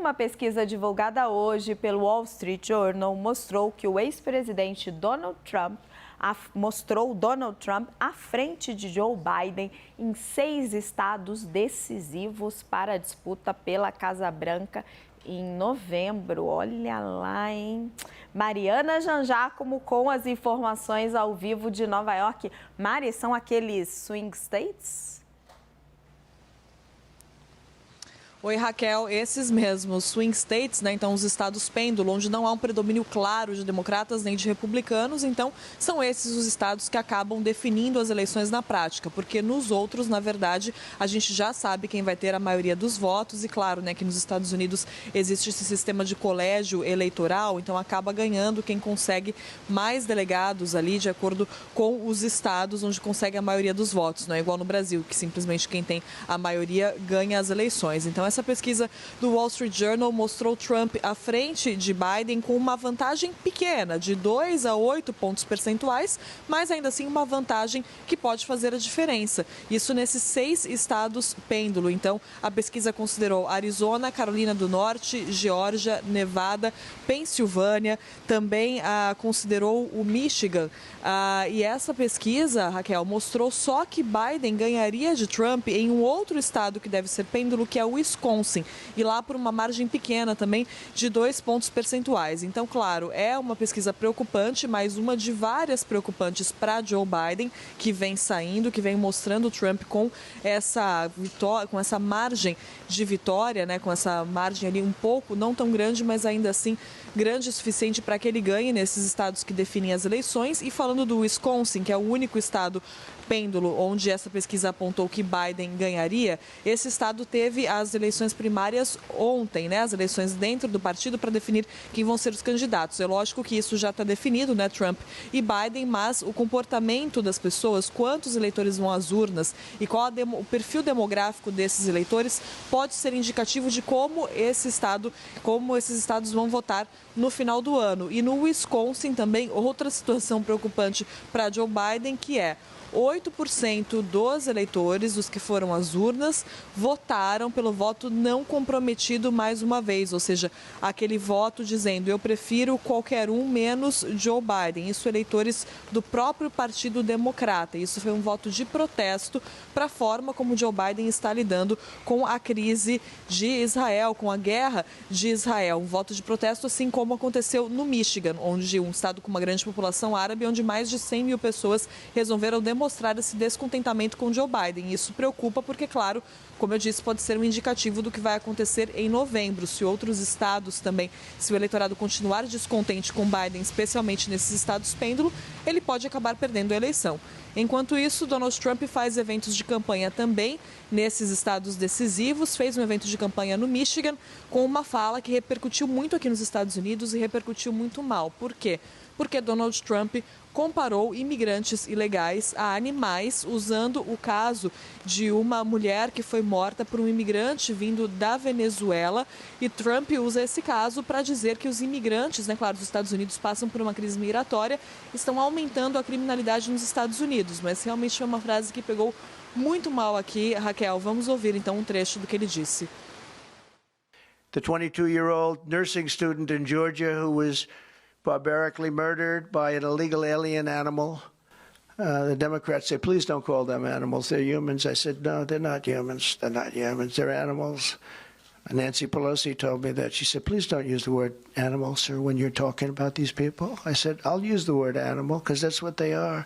Uma pesquisa divulgada hoje pelo Wall Street Journal mostrou que o ex-presidente Donald Trump à frente de Joe Biden em 6 estados decisivos para a disputa pela Casa Branca em novembro. Olha lá, hein? Mariana Janjácomo com as informações ao vivo de Nova York. Mari, são aqueles swing states? Oi, Raquel, esses mesmos swing states, né? Então os estados pêndulo, onde não há um predomínio claro de democratas nem de republicanos, então são esses os estados que acabam definindo as eleições na prática, porque nos outros, na verdade, a gente já sabe quem vai ter a maioria dos votos e claro, né, que nos Estados Unidos existe esse sistema de colégio eleitoral, então acaba ganhando quem consegue mais delegados ali de acordo com os estados onde consegue a maioria dos votos, não é igual no Brasil, que simplesmente quem tem a maioria ganha as eleições. Então essa pesquisa do Wall Street Journal mostrou Trump à frente de Biden com uma vantagem pequena, de 2 a 8 pontos percentuais, mas ainda assim uma vantagem que pode fazer a diferença. Isso nesses 6 estados pêndulo. Então, a pesquisa considerou Arizona, Carolina do Norte, Geórgia, Nevada, Pensilvânia, também considerou o Michigan. E essa pesquisa, Raquel, mostrou só que Biden ganharia de Trump em um outro estado que deve ser pêndulo, que é o Wisconsin, e lá por uma margem pequena também de 2 pontos percentuais. Então, claro, é uma pesquisa preocupante, mas uma de várias preocupantes para Joe Biden, que vem saindo, que vem mostrando o Trump com essa vitória, com essa margem de vitória, né, com essa margem ali um pouco, não tão grande, mas ainda assim grande o suficiente para que ele ganhe nesses estados que definem as eleições. E falando do Wisconsin, que é o único estado pêndulo onde essa pesquisa apontou que Biden ganharia, esse estado teve as eleições primárias ontem, né? As eleições dentro do partido para definir quem vão ser os candidatos. É lógico que isso já está definido, né, Trump e Biden, mas o comportamento das pessoas, quantos eleitores vão às urnas e qual o perfil demográfico desses eleitores pode ser indicativo de como esses estados vão votar no final do ano. E no Wisconsin também, outra situação preocupante para Joe Biden, que é 8% dos eleitores, dos que foram às urnas, votaram pelo voto não comprometido mais uma vez, ou seja, aquele voto dizendo eu prefiro qualquer um menos Joe Biden. Isso eleitores do próprio Partido Democrata. Isso foi um voto de protesto para a forma como Joe Biden está lidando com a crise de Israel, com a guerra de Israel. Um voto de protesto, assim como aconteceu no Michigan, onde um estado com uma grande população árabe, onde mais de 100 mil pessoas resolveram demonstrar esse descontentamento com Joe Biden. Isso preocupa porque, claro, como eu disse, pode ser um indicativo do que vai acontecer em novembro. Se outros estados também, se o eleitorado continuar descontente com Biden, especialmente nesses estados pêndulo, ele pode acabar perdendo a eleição. Enquanto isso, Donald Trump faz eventos de campanha também nesses estados decisivos, fez um evento de campanha no Michigan com uma fala que repercutiu muito aqui nos Estados Unidos e repercutiu muito mal. Por quê? Porque Donald Trump comparou imigrantes ilegais a animais, usando o caso de uma mulher que foi morta por um imigrante vindo da Venezuela. E Trump usa esse caso para dizer que os imigrantes, né, claro, os Estados Unidos passam por uma crise migratória, estão aumentando a criminalidade nos Estados Unidos. Mas realmente foi uma frase que pegou muito mal aqui. Raquel, vamos ouvir então um trecho do que ele disse. The 22-year-old nursing student in Georgia who was barbarically murdered by an illegal alien animal. The Democrats say, please don't call them animals. They're humans. I said, no, they're not humans. They're not humans. They're animals. Nancy Pelosi told me that. She said, please don't use the word animal, sir, when you're talking about these people. I said, I'll use the word animal because that's what they are.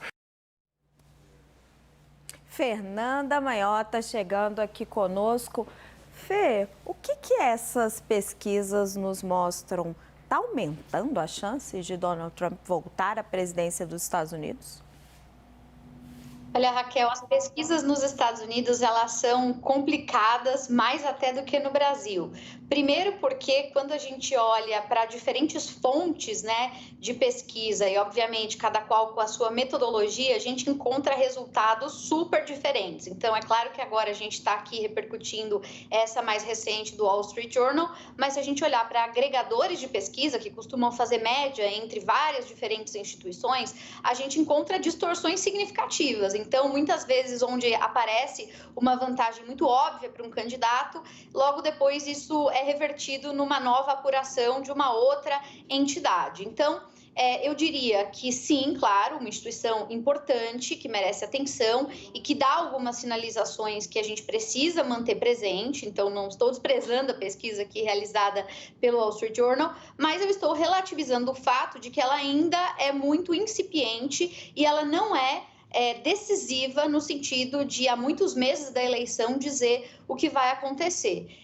Fernanda Maiota chegando aqui conosco. Fê, o que essas pesquisas nos mostram? Está aumentando a chance de Donald Trump voltar à presidência dos Estados Unidos? Olha, Raquel, as pesquisas nos Estados Unidos, elas são complicadas mais até do que no Brasil. Primeiro porque quando a gente olha para diferentes fontes, né, de pesquisa e, obviamente, cada qual com a sua metodologia, a gente encontra resultados super diferentes. Então, é claro que agora a gente está aqui repercutindo essa mais recente do Wall Street Journal, mas se a gente olhar para agregadores de pesquisa, que costumam fazer média entre várias diferentes instituições, a gente encontra distorções significativas. Então, muitas vezes, onde aparece uma vantagem muito óbvia para um candidato, logo depois isso é revertido numa nova apuração de uma outra entidade. Então, eu diria que sim, claro, uma instituição importante, que merece atenção e que dá algumas sinalizações que a gente precisa manter presente. Então, não estou desprezando a pesquisa aqui realizada pelo Wall Street Journal, mas eu estou relativizando o fato de que ela ainda é muito incipiente e ela não é decisiva no sentido de, há muitos meses da eleição, dizer o que vai acontecer.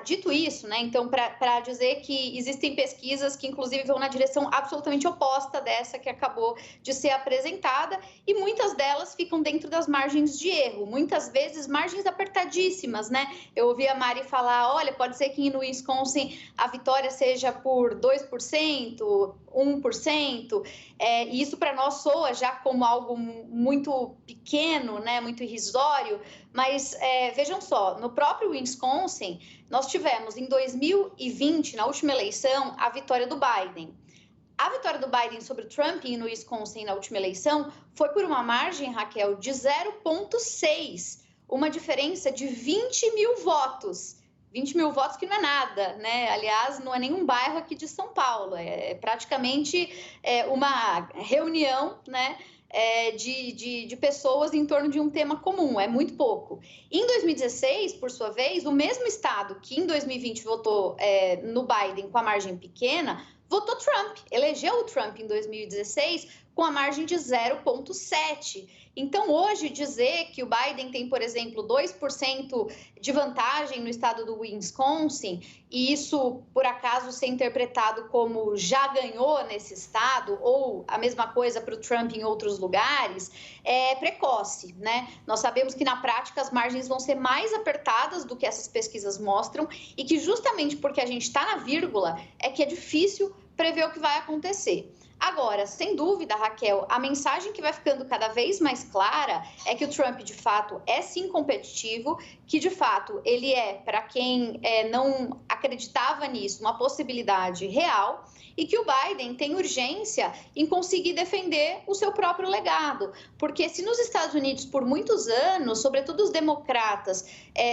Dito isso, né, então, para dizer que existem pesquisas que, inclusive, vão na direção absolutamente oposta dessa que acabou de ser apresentada, e muitas delas ficam dentro das margens de erro, muitas vezes margens apertadíssimas, né? Eu ouvi a Mari falar, olha, pode ser que no Wisconsin a vitória seja por 2%, 1%, e isso para nós soa já como algo muito pequeno, né, muito irrisório, mas vejam só, no próprio Wisconsin, nós tivemos em 2020, na última eleição, a vitória do Biden. A vitória do Biden sobre o Trump no Wisconsin na última eleição foi por uma margem, Raquel, de 0,6, uma diferença de 20 mil votos. 20 mil votos que não é nada, né? Aliás, não é nenhum bairro aqui de São Paulo, é praticamente uma reunião, né? De pessoas em torno de um tema comum, é muito pouco. Em 2016, por sua vez, o mesmo estado que em 2020 votou no Biden com a margem pequena, votou Trump, elegeu o Trump em 2016 com a margem de 0,7. Então, hoje, dizer que o Biden tem, por exemplo, 2% de vantagem no estado do Wisconsin, e isso, por acaso, ser interpretado como já ganhou nesse estado, ou a mesma coisa para o Trump em outros lugares, é precoce, né? Nós sabemos que, na prática, as margens vão ser mais apertadas do que essas pesquisas mostram, e que justamente porque a gente está na vírgula, é que é difícil prever o que vai acontecer. Agora, sem dúvida, Raquel, a mensagem que vai ficando cada vez mais clara é que o Trump, de fato, é sim competitivo, que, de fato, ele para quem não acreditava nisso, uma possibilidade real, e que o Biden tem urgência em conseguir defender o seu próprio legado. Porque se nos Estados Unidos, por muitos anos, sobretudo os democratas,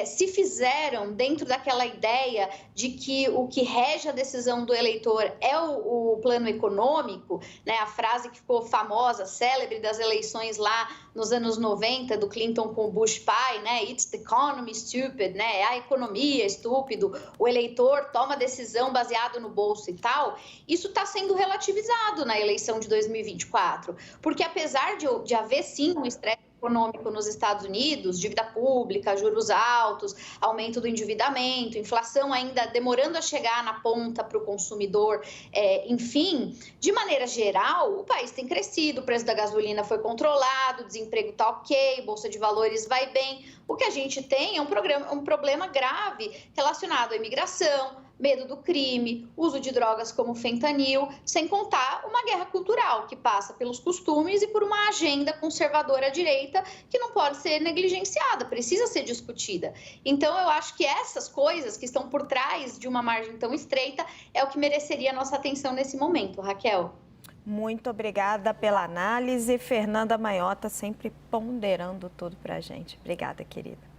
se fizeram dentro daquela ideia de que o que rege a decisão do eleitor é o plano econômico, né, a frase que ficou famosa, célebre das eleições lá nos anos 90, do Clinton com o Bush pai, né, it's the economy stupid, né, é a economia estúpido, o eleitor toma decisão baseado no bolso e tal, isso está sendo relativizado na eleição de 2024, porque apesar de haver sim um estresse econômico nos Estados Unidos, dívida pública, juros altos, aumento do endividamento, inflação ainda demorando a chegar na ponta para o consumidor, enfim, de maneira geral, o país tem crescido, o preço da gasolina foi controlado, o desemprego está ok, bolsa de valores vai bem. O que a gente tem é um problema grave relacionado à imigração, medo do crime, uso de drogas como fentanil, sem contar uma guerra cultural que passa pelos costumes e por uma agenda conservadora à direita que não pode ser negligenciada, precisa ser discutida. Então, eu acho que essas coisas que estão por trás de uma margem tão estreita é o que mereceria a nossa atenção nesse momento, Raquel. Muito obrigada pela análise. Fernanda Maiota sempre ponderando tudo para a gente. Obrigada, querida.